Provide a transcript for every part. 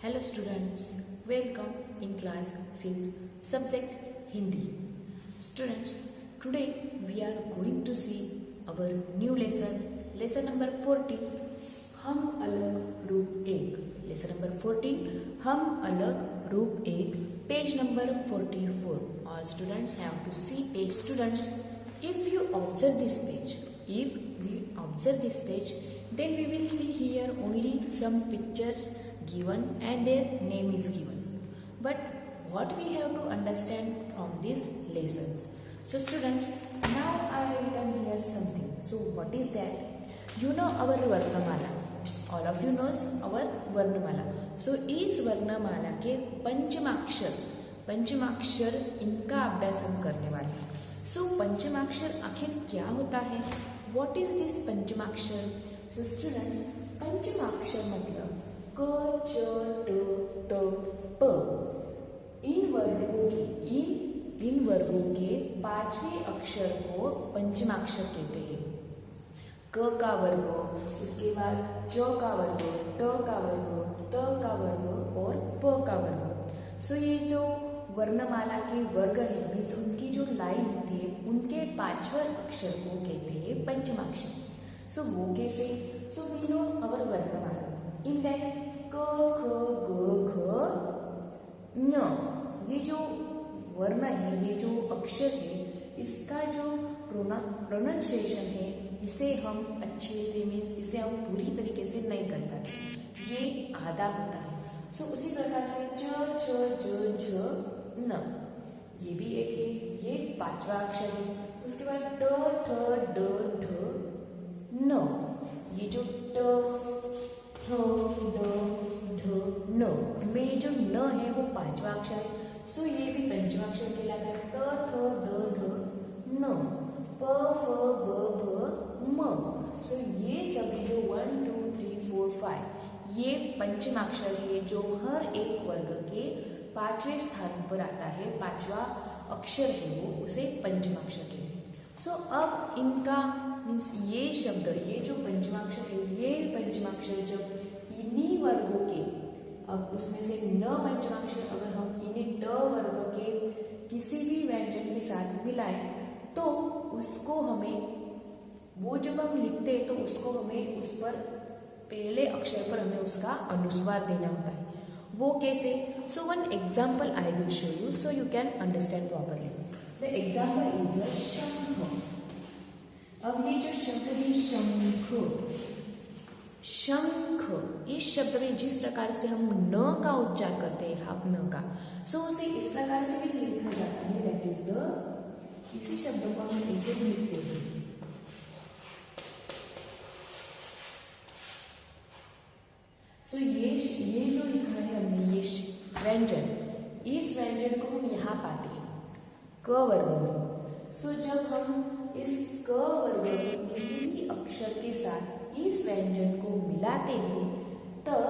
Hello students, welcome in class 5th subject Hindi. Students, today we are going to see our new lesson number 14, हम अलग रूप एक. Lesson number 14, हम अलग रूप एक, page number 44. All students have to see page. Students, if you observe this page, then we will see here only some pictures given and their name is given. But what we have to understand from this lesson? So students, now I have written here something. So what is that? You know our Varnamala. All of you knows our Varnamala. So इस वर्णमाला के पंचमाक्षर इनका अभ्यास हम करने वाले हैं. So पंचमाक्षर आखिर क्या होता है? What is this पंचमाक्षर? So students, पंचमाक्षर मतलब क च ट त प. इन वर्गों के पांचवें अक्षर को पंचमाक्षर कहते हैं. क का वर्ग, उसके बाद च का वर्ग, ट का वर्ग, त का वर्ग और प का वर्ग. सो ये जो वर्णमाला के वर्ग है, मीन्स उनकी जो लाइन होती है, उनके पांचवें अक्षर को कहते हैं पंचमाक्षर. सो वो कैसे? सो वी नो अवर वर्णमाला. इन दैट क ख ग घ ञ, ये जो वर्ण है, ये जो अक्षर है, इसका जो प्रोनाउंसिएशन है, इसे हम अच्छे से मीन्स इसे हम पूरी तरीके से नहीं कर पाते, ये आधा होता है. सो उसी प्रकार से च छ ज झ न, ये भी एक है, ये पांचवा अक्षर है. उसके बाद ट ठ ड ढ न, ये जो ट ठ ड ढ न में जो न है वो पांचवा अक्षर है. सो ये भी पंचमा अक्षर कहलाता है. त थ द ध न, प फ ब भ म. सो ये सभी जो 1 2 3 4 5 ये पंचमाक्षर है, जो हर एक वर्ग के पांचवें स्थान पर आता है. पांचवा अक्षर है वो, उसे पंचमाक्षर कहते हैं. सो अब इनका मीन्स ये शब्द, ये जो पंचमाक्षर है, ये पंचमाक्षर जब इन्हीं वर्गों के, अब उसमें से न पंचमाक्षर अगर हम इन्हीं ट वर्ग के किसी भी व्यंजन के साथ मिलाएं, तो उसको हमें, वो जब हम लिखते हैं तो उसको हमें उस पर पहले अक्षर पर हमें उसका अनुस्वार देना होता है. वो कैसे? So one example I will show you, so you can understand properly. The example is a शंख. अब ये जो शब्द है शंख, शंख, इस शब्द में जिस प्रकार से हम न का उच्चार करते हैं, हाफ न का, सो उसे इस प्रकार से भी लिखा जाता है. दैट इज द, इसी शब्द को हम ऐसे भी लिखते हैं. सो ये जो लिखा है हमने, ये व्यंजन, इस व्यंजन को हम यहाँ पाते हैं क वर्ग में. सो जब हम इस क वर्ग में किसी भी अक्षर के साथ इस व्यंजन को मिलाते हैं, तब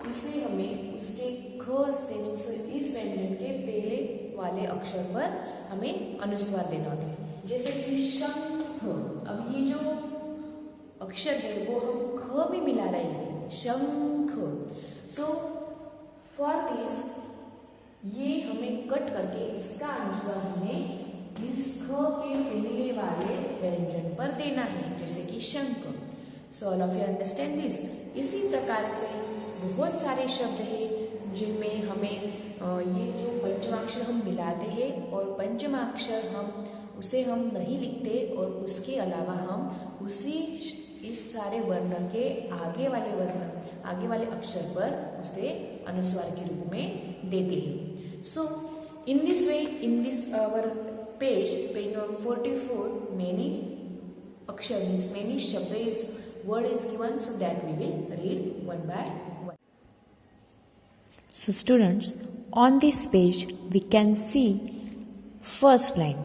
इसे हमें उसके ख से मीन्स इस व्यंजन के पहले वाले अक्षर पर हमें अनुस्वार देना होता है. जैसे कि शंख, अब ये जो अक्षर है वो हम ख में मिला रहे हैं, शंख. सो फॉर दिस, ये हमें कट करके इसका अनुस्वार हमें इस ख के पहले वाले व्यंजन पर देना है, जैसे कि शंख. So all of you understand this. इसी प्रकार से बहुत सारे शब्द हैं जिनमें हमें ये जो पंचमाक्षर हम मिलाते हैं, और पंचमाक्षर हम उसे हम नहीं लिखते, और उसके अलावा हम उसी इस सारे वर्ण के आगे वाले अक्षर पर उसे अनुस्वार के रूप में देते हैं. So in this way, in this our page number 44, many अक्षर means many शब्द is word is given, so that we will read one by one. So students, on this page we can see first line.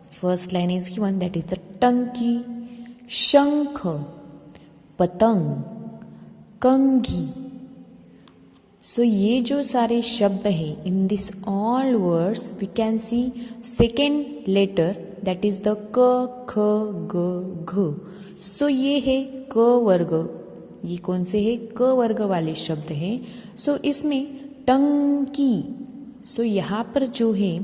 First line is given, that is the टंकी, शंख, पतंग, कंघी. सो ये जो सारे शब्द है, in this all words we can see second letter, that is the क ख ग घ. सो ये है क वर्ग, ये कौन से है? क वर्ग वाले शब्द हैं। सो इसमें टंकी, सो यहाँ पर जो है,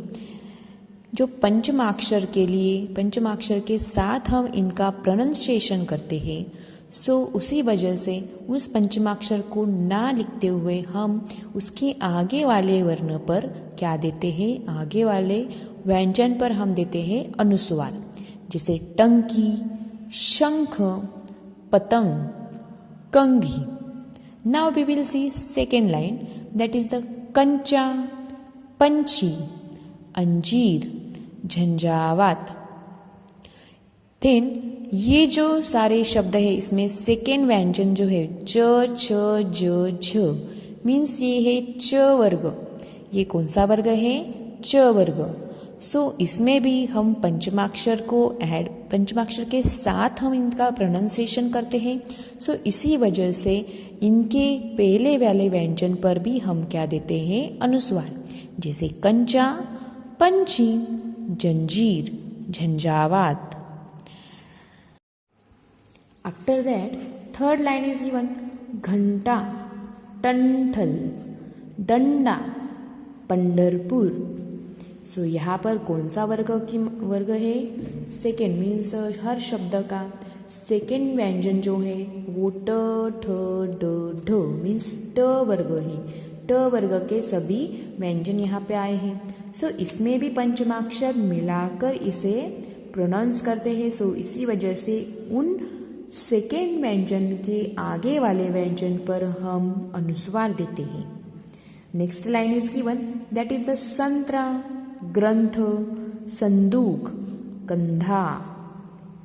जो पंचमाक्षर के लिए, पंचमाक्षर के साथ हम इनका प्रोनाउंसिएशन करते हैं, सो उसी वजह से उस पंचमाक्षर को ना लिखते हुए हम उसके आगे वाले वर्ण पर क्या देते हैं? आगे वाले व्यंजन पर हम देते हैं अनुस्वार, जैसे टंकी, शंख, पतंग, कंघी. Now we will see second line, that is the कंचा, पंछी, अंजीर, झंझावात. देन ये जो सारे शब्द है इसमें सेकेंड व्यंजन जो है च, छ, ज, झ, मीन्स ये है च वर्ग. ये कौन सा वर्ग है? च वर्ग. सो इसमें भी हम पंचमाक्षर को ऐड, पंचमाक्षर के साथ हम इनका प्रोनाउंसिएशन करते हैं. सो इसी वजह से इनके पहले वाले व्यंजन पर भी हम क्या देते हैं? अनुस्वार, जैसे कंचा, पंछी, जंजीर, झंझावात. After that, third line is given घंटा, टंठल, डंडा, पंढरपुर. सो यहाँ पर कौन सा वर्ग है? सेकेंड, मीन्स हर शब्द का सेकेंड व्यंजन जो है वो ट, ठ, ड, ढ, मीन्स ट वर्ग है. ट वर्ग के सभी व्यंजन यहाँ पे आए हैं. सो इसमें भी पंचमाक्षर मिलाकर इसे प्रोनाउंस करते हैं. सो इसी वजह से उन सेकेंड व्यंजन के आगे वाले व्यंजन पर हम अनुस्वार देते हैं. Next line is given, that is the संतरा, ग्रंथ, संदूक, कंधा.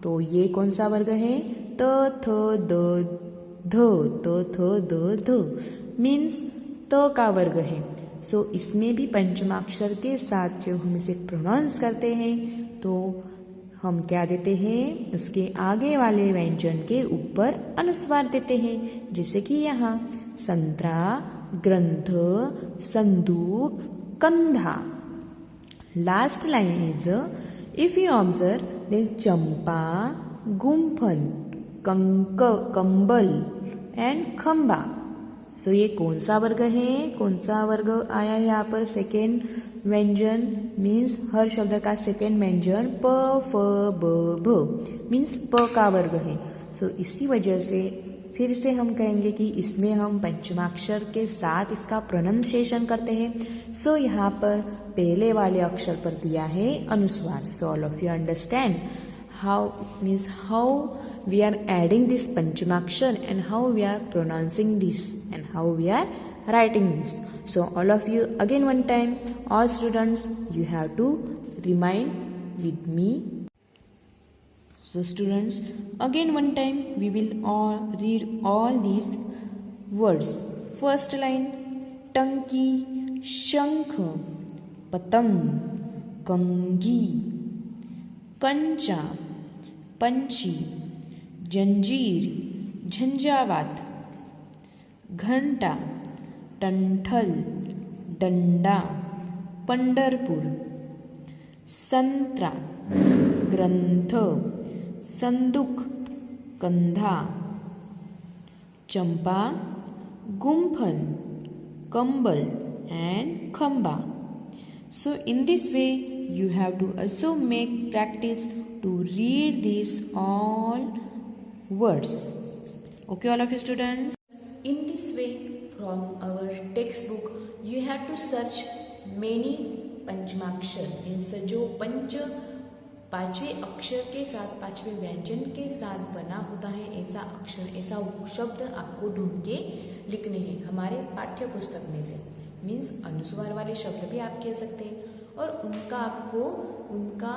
तो ये कौन सा वर्ग है? त, थ, द, ध, त, थ, द, ध, मीन्स त का वर्ग है. सो इसमें भी पंचमाक्षर के साथ जब हम इसे प्रोनाउंस करते हैं तो हम क्या देते हैं? उसके आगे वाले व्यंजन के ऊपर अनुस्वार देते हैं, जैसे कि यहाँ संतरा, ग्रंथ, संदूक, कंधा. Last line is, if you observe, there चंपा, गुम्फन, कंबल एंड खंबा. सो ये कौन सा वर्ग है? कौन सा वर्ग आया है यहाँ पर? सेकेंड व्यंजन, मीन्स हर शब्द का सेकेंड व्यंजन प, फ, ब, भ, मीन्स प का वर्ग है. सो इसी वजह से फिर से हम कहेंगे कि इसमें हम पंचमाक्षर के साथ इसका प्रोनाउंसिएशन करते हैं. सो यहाँ पर पहले वाले अक्षर पर दिया है अनुस्वार. So all of you understand how, means how we are adding this panchamakshar and how we are pronouncing this and how we are writing this. So all of you again one time, all students, you have to remind with me. So students, again one time we will all read all these words. First line, टंकी, शंख, पतंग, कंघी, कंचा, पंछी, जंजीर, झंझावात, घंटा, टंठल, डंडा, पंढरपुर, संतरा, ग्रंथ, संदूक, कंधा, चंपा, गुम्फन, कंबल and khamba. So in this way you have to also make practice to read these all words. Okay, all of you students? In this way, from our textbook, you have to search many पंचमाक्षर, means जो पंच पांचवे अक्षर के साथ, पांचवे व्यंजन के साथ बना होता है, ऐसा अक्षर, ऐसा शब्द आपको ढूंढ के लिखने हैं हमारे पाठ्य पुस्तक में से. मीन्स अनुस्वार वाले शब्द भी आप कह सकते हैं और उनका आपको उनका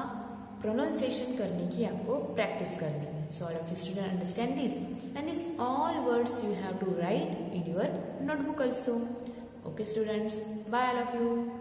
प्रोनाउंसिएशन करने की आपको प्रैक्टिस करनी है. So all of you students understand this, and this all words you have to write in your notebook also. Okay students, bye all of you.